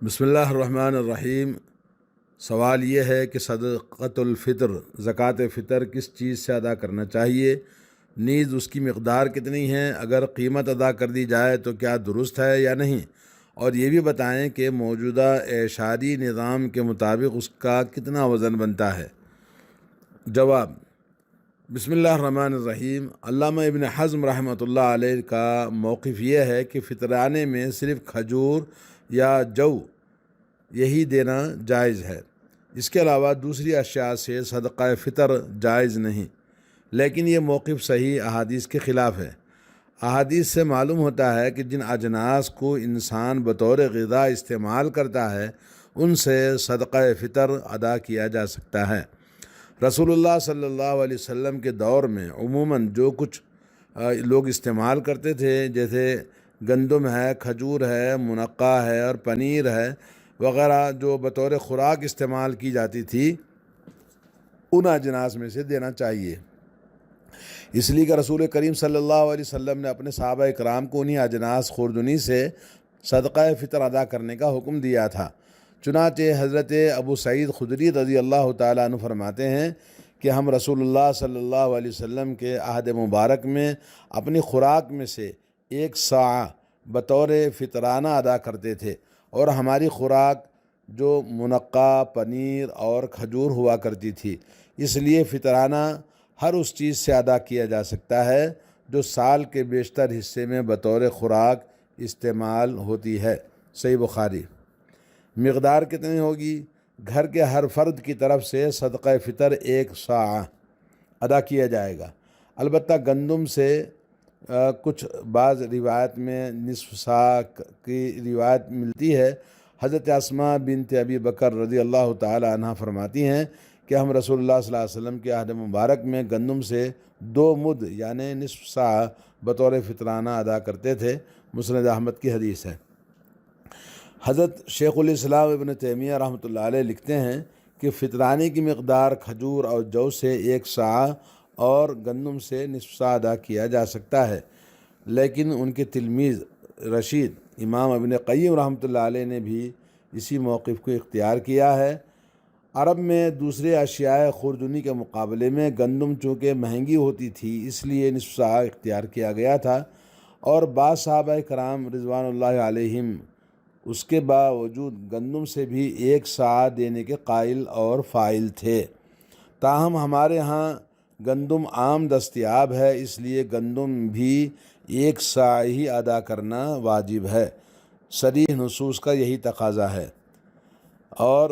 بسم اللہ الرحمن الرحیم۔ سوال یہ ہے کہ صدقۃ الفطر زکوٰۃ فطر کس چیز سے ادا کرنا چاہیے، نیز اس کی مقدار کتنی ہے، اگر قیمت ادا کر دی جائے تو کیا درست ہے یا نہیں، اور یہ بھی بتائیں کہ موجودہ اعشاری نظام کے مطابق اس کا کتنا وزن بنتا ہے۔ جواب: بسم اللہ الرحمن الرحیم۔ علامہ ابن حزم رحمۃ اللہ علیہ کا موقف یہ ہے کہ فطرانے میں صرف کھجور یا جو یہی دینا جائز ہے، اس کے علاوہ دوسری اشیاء سے صدقہ فطر جائز نہیں، لیکن یہ موقف صحیح احادیث کے خلاف ہے۔ احادیث سے معلوم ہوتا ہے کہ جن اجناس کو انسان بطور غذا استعمال کرتا ہے ان سے صدقہ فطر ادا کیا جا سکتا ہے۔ رسول اللہ صلی اللہ علیہ وسلم کے دور میں عموماً جو کچھ لوگ استعمال کرتے تھے، جیسے گندم ہے، کھجور ہے، منقع ہے اور پنیر ہے وغیرہ، جو بطور خوراک استعمال کی جاتی تھی، ان اجناس میں سے دینا چاہیے۔ اس لیے کہ رسول کریم صلی اللہ علیہ وسلم نے اپنے صحابہ اکرام کو انہی اجناس خوردنی سے صدقہ فطر ادا کرنے کا حکم دیا تھا۔ چنانچہ حضرت ابو سعید خدری رضی اللہ تعالیٰ عنہ فرماتے ہیں کہ ہم رسول اللہ صلی اللہ علیہ وسلم کے عہد مبارک میں اپنی خوراک میں سے 1 صاع بطور فطرانہ ادا کرتے تھے، اور ہماری خوراک جو منقع، پنیر اور کھجور ہوا کرتی تھی۔ اس لیے فطرانہ ہر اس چیز سے ادا کیا جا سکتا ہے جو سال کے بیشتر حصے میں بطور خوراک استعمال ہوتی ہے۔ صحیح بخاری۔ مقدار کتنی ہوگی؟ گھر کے ہر فرد کی طرف سے صدقہ فطر 1 صاع ادا کیا جائے گا۔ البتہ گندم سے کچھ بعض روایت میں نصف صاع کی روایت ملتی ہے۔ حضرت اسماء بنت ابی بکر رضی اللہ تعالی عنہ فرماتی ہیں کہ ہم رسول اللہ صلی اللہ علیہ وسلم کے عہد مبارک میں گندم سے 2 مد یعنی نصف صاع بطور فطرانہ ادا کرتے تھے۔ مسند احمد کی حدیث ہے۔ حضرت شیخ الاسلام ابن تیمیہ رحمۃ اللہ علیہ لکھتے ہیں کہ فطرانے کی مقدار کھجور اور جو سے 1 صاع اور گندم سے نصف صاع ادا کیا جا سکتا ہے، لیکن ان کے تلمیذ رشید امام ابن قیم رحمۃ اللہ علیہ نے بھی اسی موقف کو اختیار کیا ہے۔ عرب میں دوسرے اشیاء خوردنی کے مقابلے میں گندم چونکہ مہنگی ہوتی تھی، اس لیے نصف صاع اختیار کیا گیا تھا، اور بعض صحابہ کرام رضوان اللہ علیہم اس کے باوجود گندم سے بھی 1 صاع دینے کے قائل اور فاعل تھے۔ تاہم ہمارے ہاں گندم عام دستیاب ہے، اس لیے گندم بھی 1 صاع ہی ادا کرنا واجب ہے۔ صریح نصوص کا یہی تقاضا ہے، اور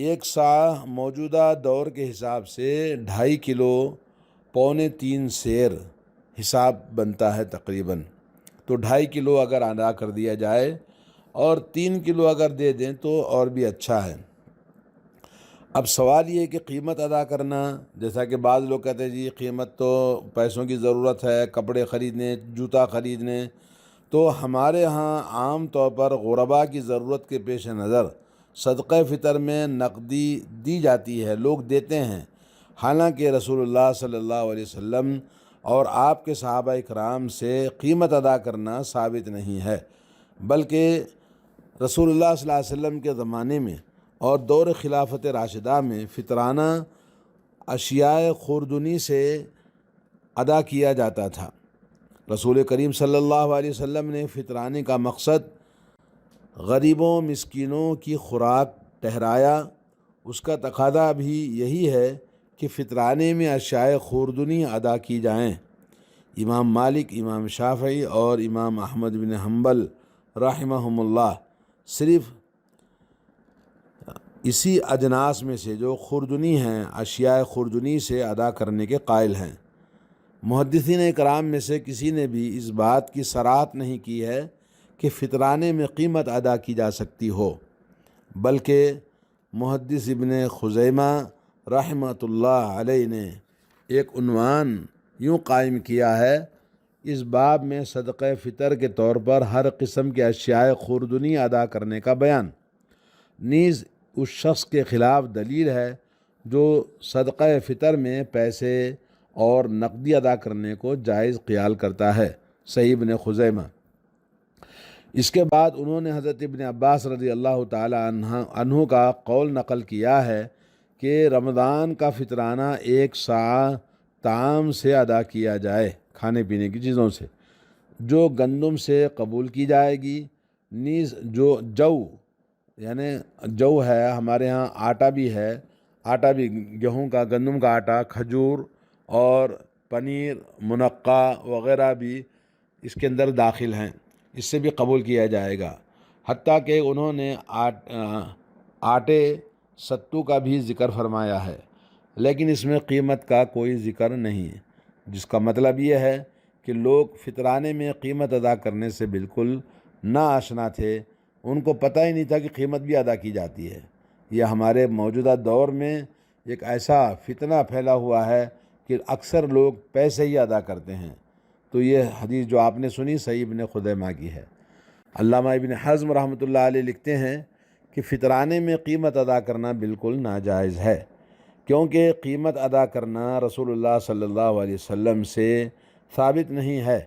1 صاع موجودہ دور کے حساب سے 2.5 کلو پونے 3 سیر حساب بنتا ہے تقریباً۔ تو 2.5 کلو اگر ادا کر دیا جائے اور 3 کلو اگر دے دیں تو اور بھی اچھا ہے۔ اب سوال یہ کہ قیمت ادا کرنا، جیسا کہ بعض لوگ کہتے ہیں جی قیمت تو پیسوں کی ضرورت ہے، کپڑے خریدنے، جوتا خریدنے، تو ہمارے ہاں عام طور پر غرباء کی ضرورت کے پیش نظر صدقہ فطر میں نقدی دی جاتی ہے، لوگ دیتے ہیں، حالانکہ رسول اللہ صلی اللہ علیہ وسلم اور آپ کے صحابہ اکرام سے قیمت ادا کرنا ثابت نہیں ہے، بلکہ رسول اللہ صلی اللہ علیہ وسلم کے زمانے میں اور دور خلافت راشدہ میں فطرانہ اشیاء خوردنی سے ادا کیا جاتا تھا۔ رسول کریم صلی اللہ علیہ وسلم نے فطرانے کا مقصد غریبوں مسکینوں کی خوراک ٹھہرایا۔ اس کا تقاضا بھی یہی ہے کہ فطرانے میں اشیاء خوردنی ادا کی جائیں۔ امام مالک، امام شافعی اور امام احمد بن حنبل رحمہم اللہ صرف اسی اجناس میں سے جو خوردنی ہیں، اشیاء خوردنی سے ادا کرنے کے قائل ہیں۔ محدثین اکرام میں سے کسی نے بھی اس بات کی صراحت نہیں کی ہے کہ فطرانے میں قیمت ادا کی جا سکتی ہو، بلکہ محدث ابن خزیمہ رحمۃ اللہ علیہ نے ایک عنوان یوں قائم کیا ہے: اس باب میں صدقہ فطر کے طور پر ہر قسم کے اشیاء خوردنی ادا کرنے کا بیان، نیز اس شخص کے خلاف دلیل ہے جو صدقہ فطر میں پیسے اور نقدی ادا کرنے کو جائز خیال کرتا ہے۔ صحیح ابن خزیمہ۔ اس کے بعد انہوں نے حضرت ابن عباس رضی اللہ تعالی عنہ کا قول نقل کیا ہے کہ رمضان کا فطرانہ 1 سا طعام سے ادا کیا جائے، کھانے پینے کی چیزوں سے، جو گندم سے قبول کی جائے گی، نیز جو جو یعنی جو ہے، ہمارے ہاں آٹا بھی ہے، آٹا بھی گیہوں کا، گندم کا آٹا، کھجور اور پنیر، منقع وغیرہ بھی اس کے اندر داخل ہیں، اس سے بھی قبول کیا جائے گا۔ حتیٰ کہ انہوں نے آٹے ستو کا بھی ذکر فرمایا ہے، لیکن اس میں قیمت کا کوئی ذکر نہیں ہے، جس کا مطلب یہ ہے کہ لوگ فطرانے میں قیمت ادا کرنے سے بالکل نا آشنا تھے، ان کو پتہ ہی نہیں تھا کہ قیمت بھی ادا کی جاتی ہے۔ یہ ہمارے موجودہ دور میں ایک ایسا فتنہ پھیلا ہوا ہے کہ اکثر لوگ پیسے ہی ادا کرتے ہیں۔ تو یہ حدیث جو آپ نے سنی صحیح ابن خزیمہ کی ہے۔ علامہ ابن حزم رحمۃ اللہ علیہ لکھتے ہیں کہ فطرانے میں قیمت ادا کرنا بالکل ناجائز ہے، کیونکہ قیمت ادا کرنا رسول اللہ صلی اللہ علیہ وسلم سے ثابت نہیں ہے۔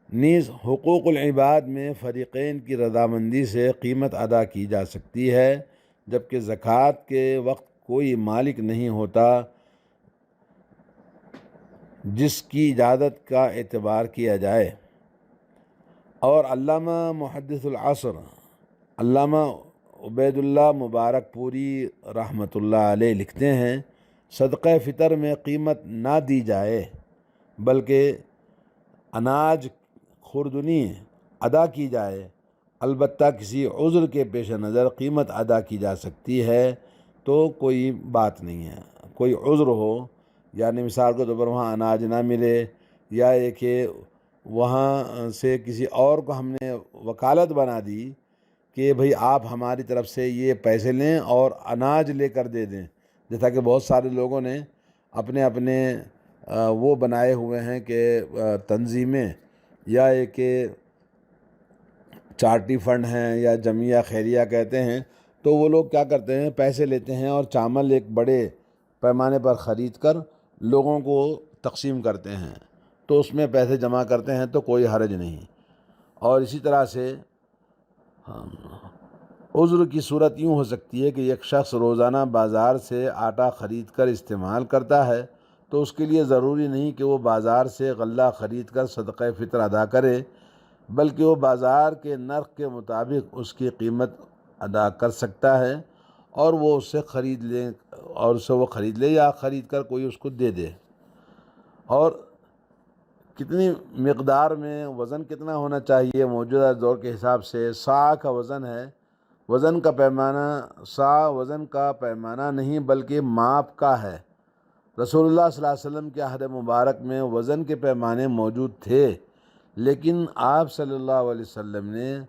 نیز حقوق العباد میں فریقین کی رضامندی سے قیمت ادا کی جا سکتی ہے، جبکہ زکوٰۃ کے وقت کوئی مالک نہیں ہوتا جس کی اجازت کا اعتبار کیا جائے۔ اور علامہ محدث العصر علامہ عبید اللہ مبارک پوری رحمۃ اللہ علیہ لکھتے ہیں، صدقہ فطر میں قیمت نہ دی جائے بلکہ اناج خوردنی ادا کی جائے، البتہ کسی عذر کے پیش نظر قیمت ادا کی جا سکتی ہے تو کوئی بات نہیں ہے۔ کوئی عذر ہو، یعنی مثال کے طور پر وہاں اناج نہ ملے، یا یہ کہ وہاں سے کسی اور کو ہم نے وکالت بنا دی کہ بھئی آپ ہماری طرف سے یہ پیسے لیں اور اناج لے کر دے دیں، جیسا کہ بہت سارے لوگوں نے اپنے اپنے وہ بنائے ہوئے ہیں کہ تنظیمیں، یا یہ کہ چارٹی فنڈ ہیں یا جمعیہ خیریہ کہتے ہیں، تو وہ لوگ کیا کرتے ہیں، پیسے لیتے ہیں اور چاول ایک بڑے پیمانے پر خرید کر لوگوں کو تقسیم کرتے ہیں، تو اس میں پیسے جمع کرتے ہیں تو کوئی حرج نہیں۔ اور اسی طرح سے عذر کی صورت یوں ہو سکتی ہے کہ ایک شخص روزانہ بازار سے آٹا خرید کر استعمال کرتا ہے، تو اس کے لیے ضروری نہیں کہ وہ بازار سے غلہ خرید کر صدقہ فطر ادا کرے، بلکہ وہ بازار کے نرخ کے مطابق اس کی قیمت ادا کر سکتا ہے، اور وہ اس سے خرید لے یا خرید کر کوئی اس کو دے دے۔ اور کتنی مقدار میں، وزن کتنا ہونا چاہیے موجودہ دور کے حساب سے، صاع کا وزن ہے، وزن کا پیمانہ، صاع وزن کا پیمانہ نہیں بلکہ ماپ کا ہے۔ رسول اللہ صلی اللہ علیہ وسلم کے عہد مبارک میں وزن کے پیمانے موجود تھے، لیکن آپ صلی اللہ علیہ وسلم نے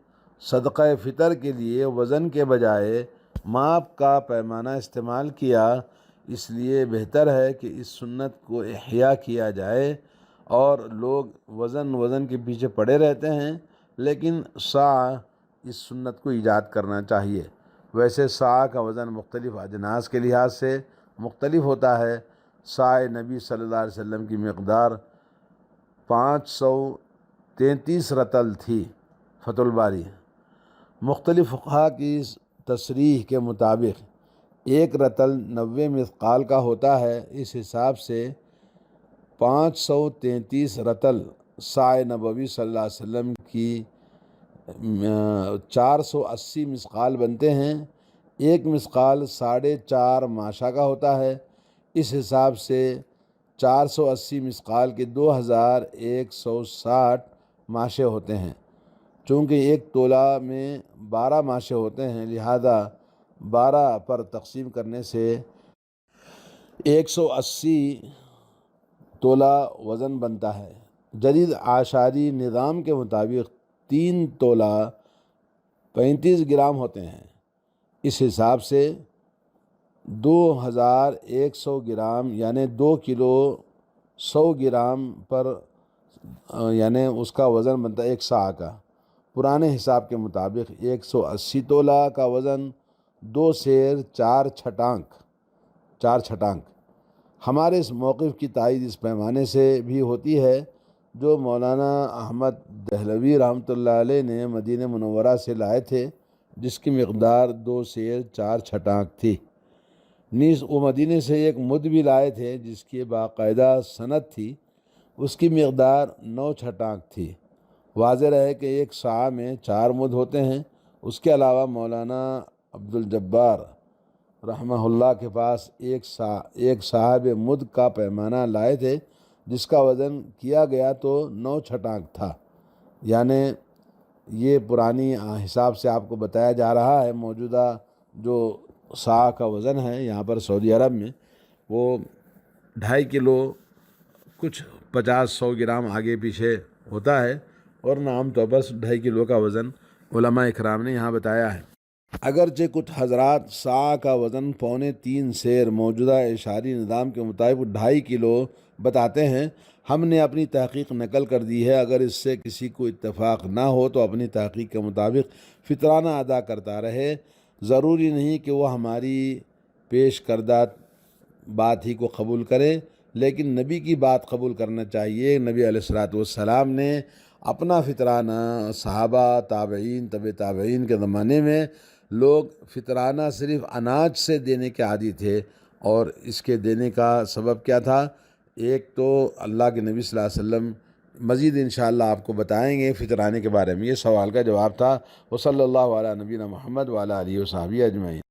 صدقہ فطر کے لیے وزن کے بجائے ماپ کا پیمانہ استعمال کیا، اس لیے بہتر ہے کہ اس سنت کو احیاء کیا جائے۔ اور لوگ وزن کے پیچھے پڑے رہتے ہیں، لیکن صاع اس سنت کو ایجاد کرنا چاہیے۔ ویسے صاع کا وزن مختلف اجناس کے لحاظ سے مختلف ہوتا ہے۔ صاع نبی صلی اللہ علیہ وسلم کی مقدار 533 رطل تھی۔ فتح الباری۔ مختلف فقہا کی تصریح کے مطابق 1 رطل 90 مثقال کا ہوتا ہے۔ اس حساب سے 533 رطل صاع نبوی صلی اللہ علیہ وسلم کی 480 مثقال بنتے ہیں۔ 1 مثقال 4.5 ماشا کا ہوتا ہے۔ اس حساب سے 480 مثقال کے 2160 ماشے ہوتے ہیں۔ چونکہ 1 تولہ میں 12 ماشے ہوتے ہیں، لہذا 12 پر تقسیم کرنے سے 180 تولہ وزن بنتا ہے۔ جدید اعشاری نظام کے مطابق 3 تولہ 35 گرام ہوتے ہیں۔ اس حساب سے 2100 گرام یعنی 2 کلو 100 گرام پر یعنی اس کا وزن بنتا ہے 1 صاع کا۔ پرانے حساب کے مطابق 180 تولہ کا وزن 2 سیر 4 چھٹانک۔ ہمارے اس موقف کی تائید اس پیمانے سے بھی ہوتی ہے جو مولانا احمد دہلوی رحمۃ اللہ علیہ نے مدینہ منورہ سے لائے تھے، جس کی مقدار 2 سیر 4 چھٹانک تھی۔ نیز وہ مدینے سے ایک مد بھی لائے تھے جس کی باقاعدہ سند تھی، اس کی مقدار 9 چھٹانک تھی۔ واضح رہے کہ ایک سا میں 4 مد ہوتے ہیں۔ اس کے علاوہ مولانا عبدالجبار رحمہ اللہ کے پاس ایک صاحب مد کا پیمانہ لائے تھے جس کا وزن کیا گیا تو 9 چھٹانک تھا۔ یعنی یہ پرانی حساب سے آپ کو بتایا جا رہا ہے، موجودہ جو سا کا وزن ہے یہاں پر سعودی عرب میں وہ 2.5 کلو کچھ 50-100 گرام آگے پیچھے ہوتا ہے، اور عام طور پر 2.5 کلو کا وزن علماء اکرام نے یہاں بتایا ہے۔ اگرچہ کچھ حضرات سا کا وزن 3.25 سیر موجودہ اشاری نظام کے مطابق 2.5 کلو بتاتے ہیں، ہم نے اپنی تحقیق نقل کر دی ہے۔ اگر اس سے کسی کو اتفاق نہ ہو تو اپنی تحقیق کے مطابق فطرانہ ادا کرتا رہے، ضروری نہیں کہ وہ ہماری پیش کردہ بات ہی کو قبول کرے، لیکن نبی کی بات قبول کرنا چاہیے۔ نبی علیہ الصلوۃ والسلام نے اپنا فطرانہ، صحابہ، تابعین، طب تابعین کے زمانے میں لوگ فطرانہ صرف اناج سے دینے کے عادی تھے، اور اس کے دینے کا سبب کیا تھا؟ ایک تو اللہ کے نبی صلی اللہ علیہ وسلم، مزید انشاءاللہ آپ کو بتائیں گے فطرانے کے بارے میں۔ یہ سوال کا جواب تھا۔ وصلی اللہ علی نبینا محمد وعلی آلہ وصحبہ اجمعین۔